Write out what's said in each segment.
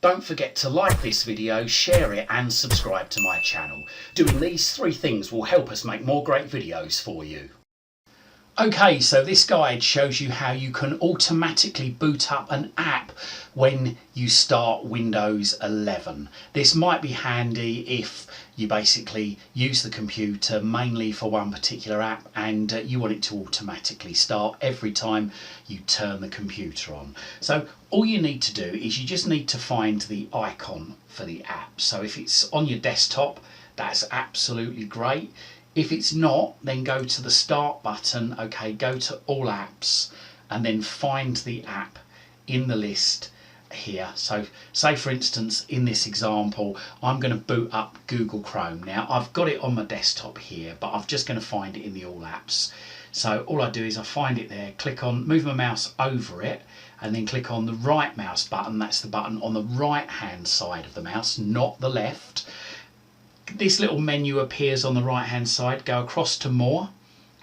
Don't forget to like this video, share it and subscribe to my channel. Doing these 3 things will help us make more great videos for you. Okay, so this guide shows you how you can automatically boot up an app when you start Windows 11. This might be handy if you basically use the computer mainly for one particular app and you want it to automatically start every time you turn the computer on. So all you need to do is you just need to find the icon for the app. So if it's on your desktop, that's absolutely great. If it's not, then go to the Start button, okay, go to All Apps and then find the app in the list here. So say for instance in this example I'm going to boot up Google Chrome. Now I've got it on my desktop here, but I'm just going to find it in the All Apps. So all I do is I find it there, click on, move my mouse over it and then click on the right mouse button. That's the button on the right hand side of the mouse, not the left. This little menu appears on the right hand side. Go across to More,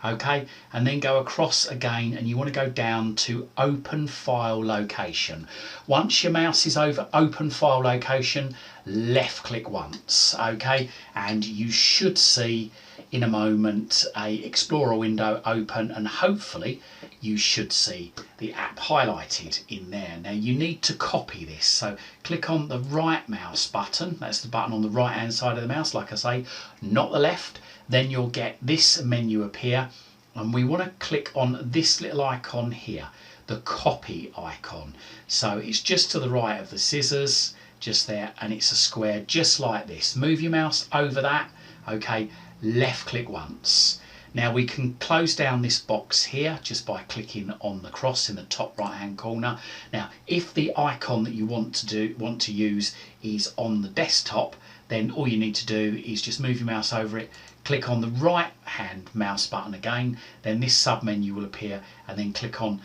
okay, and then go across again and you want to go down to Open File Location. Once your mouse is over Open File Location, left click once, okay, and you should see in a moment a Explorer window open and hopefully you should see the app highlighted in there. Now you need to copy this, so click on the right mouse button, that's the button on the right hand side of the mouse, like I say, not the left. Then you'll get this menu appear and we want to click on this little icon here, the copy icon. So it's just to the right of the scissors, just there, and it's a square just like this. Move your mouse over that, okay, left click once. Now we can close down this box here just by clicking on the cross in the top right hand corner. Now if the icon that you want to use is on the desktop, then all you need to do is just move your mouse over it, click on the right hand mouse button again, then this sub menu will appear and then click on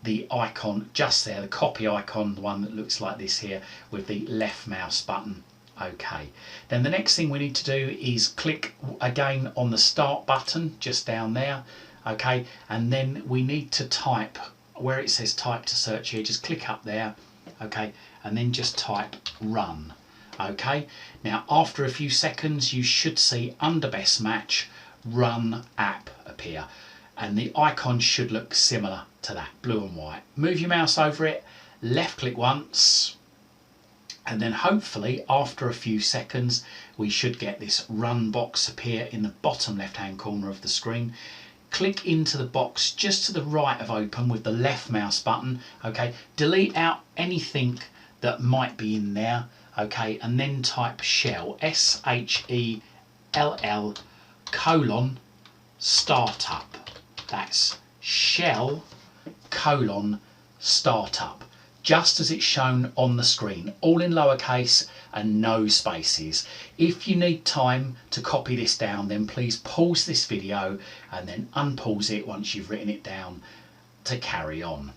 the icon just there, the copy icon, the one that looks like this here with the left mouse button. Okay, then the next thing we need to do is click again on the Start button just down there, okay, and then we need to type where it says type to search here, just click up there, okay, and then just type Run. Okay, now after a few seconds you should see under Best Match Run App appear and the icon should look similar to that, blue and white. Move your mouse over it, left click once, and then hopefully after a few seconds we should get this Run box appear in the bottom left hand corner of the screen. Click into the box just to the right of Open with the left mouse button, okay, delete out anything that might be in there, okay, and then type Shell, S-H-E-L-L colon startup. That's Shell colon startup, just as it's shown on the screen, all in lowercase and no spaces. If you need time to copy this down, then please pause this video and then unpause it once you've written it down to carry on.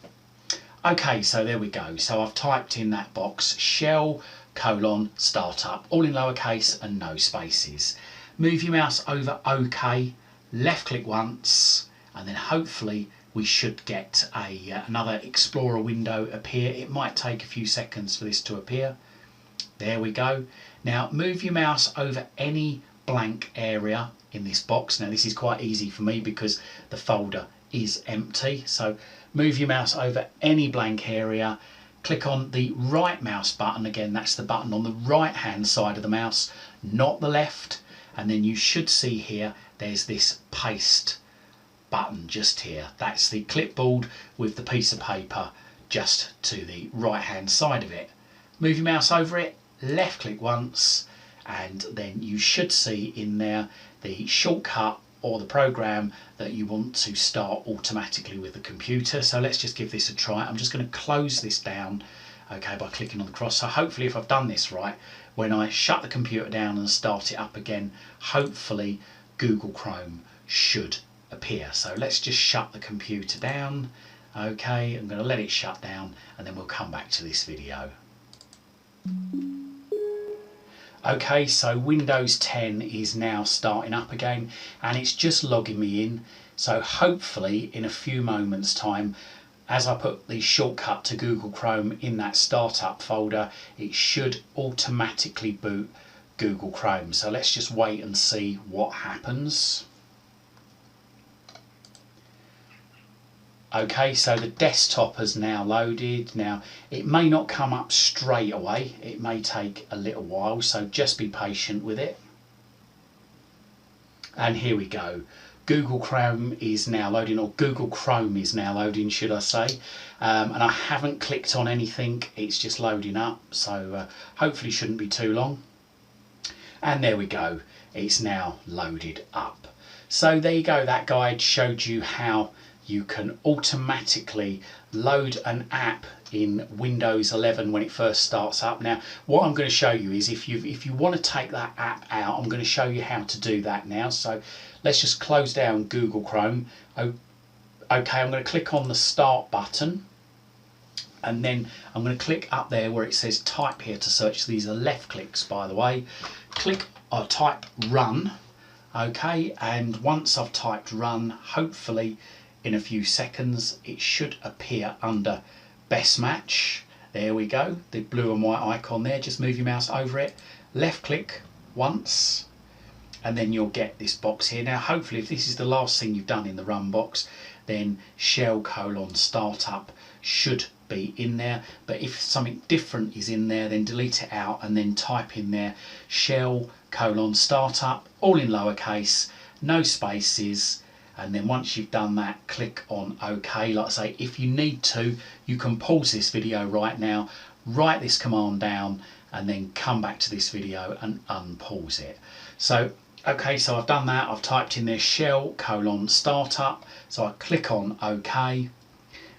Okay, so there we go. So I've typed in that box, Shell colon startup, all in lowercase and no spaces. Move your mouse over OK, left click once, and then hopefully we should get another Explorer window appear. It might take a few seconds for this to appear. There we go. Now move your mouse over any blank area in this box. Now this is quite easy for me because the folder is empty. So move your mouse over any blank area, click on the right mouse button, again that's the button on the right hand side of the mouse, not the left, and then you should see here there's this paste button just here. That's the clipboard with the piece of paper just to the right hand side of it. Move your mouse over it, left click once, and then you should see in there the shortcut or the program that you want to start automatically with the computer. So let's just give this a try. I'm just going to close this down, okay, by clicking on the cross. So hopefully if I've done this right, when I shut the computer down and start it up again, hopefully Google Chrome should appear. So let's just shut the computer down. Okay, I'm going to let it shut down and then we'll come back to this video. Okay, so Windows 10 is now starting up again and it's just logging me in. So hopefully in a few moments time as I put the shortcut to Google Chrome in that startup folder, it should automatically boot Google Chrome. So let's just wait and see what happens. Okay, so the desktop has now loaded. Now, it may not come up straight away. It may take a little while, so just be patient with it. And here we go. Google Chrome is now loading, or Google Chrome is now loading, should I say. And I haven't clicked on anything. It's just loading up, so hopefully shouldn't be too long. And there we go. It's now loaded up. So there you go. That guide showed you how you can automatically load an app in Windows 11 when it first starts up. Now, what I'm going to show you is if you want to take that app out, I'm going to show you how to do that now. So let's just close down Google Chrome. Okay, I'm going to click on the Start button, and then I'm going to click up there where it says Type here to search. These are left clicks, by the way. Click or type Run. Okay, and once I've typed Run, hopefully in a few seconds it should appear under Best Match. There we go, the blue and white icon there. Just move your mouse over it, left click once, and then you'll get this box here. Now hopefully if this is the last thing you've done in the Run box, then shell : startup should be in there. But if something different is in there, then delete it out and then type in there shell : startup, all in lowercase, no spaces. And then once you've done that, click on OK. Like I say, if you need to, you can pause this video right now, write this command down, and then come back to this video and unpause it. So, okay, so I've done that. I've typed in there shell : startup. So I click on OK.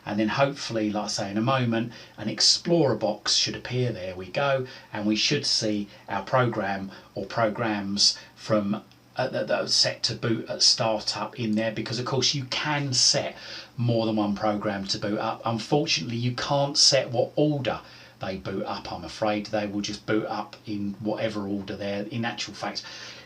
And then hopefully, like I say, in a moment, an Explorer box should appear. There we go. And we should see our program or programs from that are set to boot at startup in there, because of course you can set more than one program to boot up. Unfortunately, you can't set what order they boot up. I'm afraid they will just boot up in whatever order they're in. Actual fact,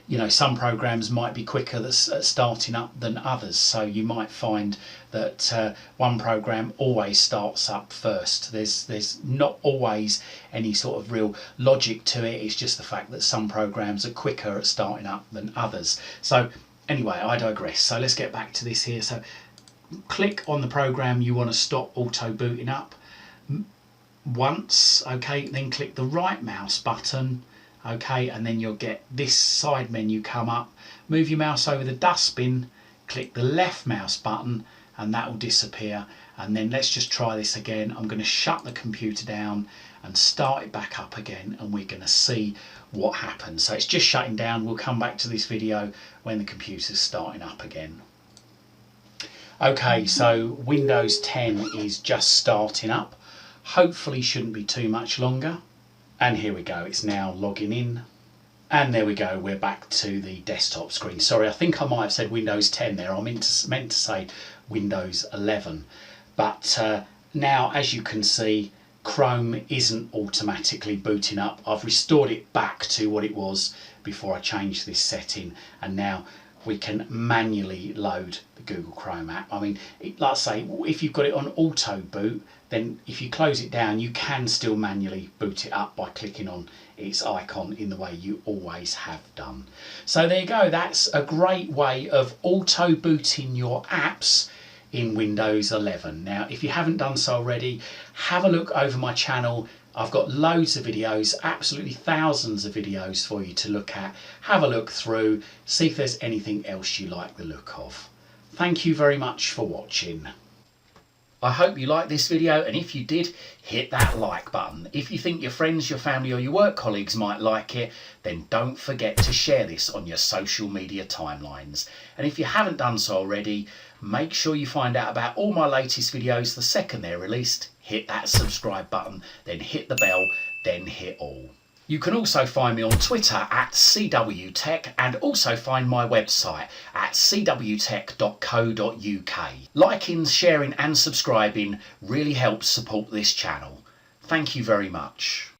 you know, some programs might be quicker at starting up than others, so you might find that one program always starts up first. There's not always any sort of real logic to it. It's just the fact that some programs are quicker at starting up than others. So anyway, I digress. So let's get back to this here. So click on the program you want to stop auto booting up once. Okay, then click the right mouse button. Okay, and then you'll get this side menu come up. Move your mouse over the dustbin, click the left mouse button, and that will disappear. And then let's just try this again. I'm going to shut the computer down and start it back up again, and we're going to see what happens. So it's just shutting down. We'll come back to this video when the computer's starting up again. Okay, so Windows 10 is just starting up. Hopefully shouldn't be too much longer. And here we go, it's now logging in. And there we go, we're back to the desktop screen. Sorry, I think I might have said Windows 10 there. I meant to say Windows 11. But now, as you can see, Chrome isn't automatically booting up. I've restored it back to what it was before I changed this setting. And now we can manually load the Google Chrome app. I mean, like I say, if you've got it on auto boot, then if you close it down, you can still manually boot it up by clicking on its icon in the way you always have done. So there you go, that's a great way of auto booting your apps in Windows 11. Now, if you haven't done so already, have a look over my channel. I've got loads of videos, absolutely thousands of videos for you to look at. Have a look through, see if there's anything else you like the look of. Thank you very much for watching. I hope you liked this video, and if you did, hit that like button. If you think your friends, your family or your work colleagues might like it, then don't forget to share this on your social media timelines. And if you haven't done so already, make sure you find out about all my latest videos the second they're released. Hit that subscribe button, then hit the bell, then hit all. You can also find me on Twitter at CWTech, and also find my website at cwtech.co.uk. Liking, sharing and subscribing really helps support this channel. Thank you very much.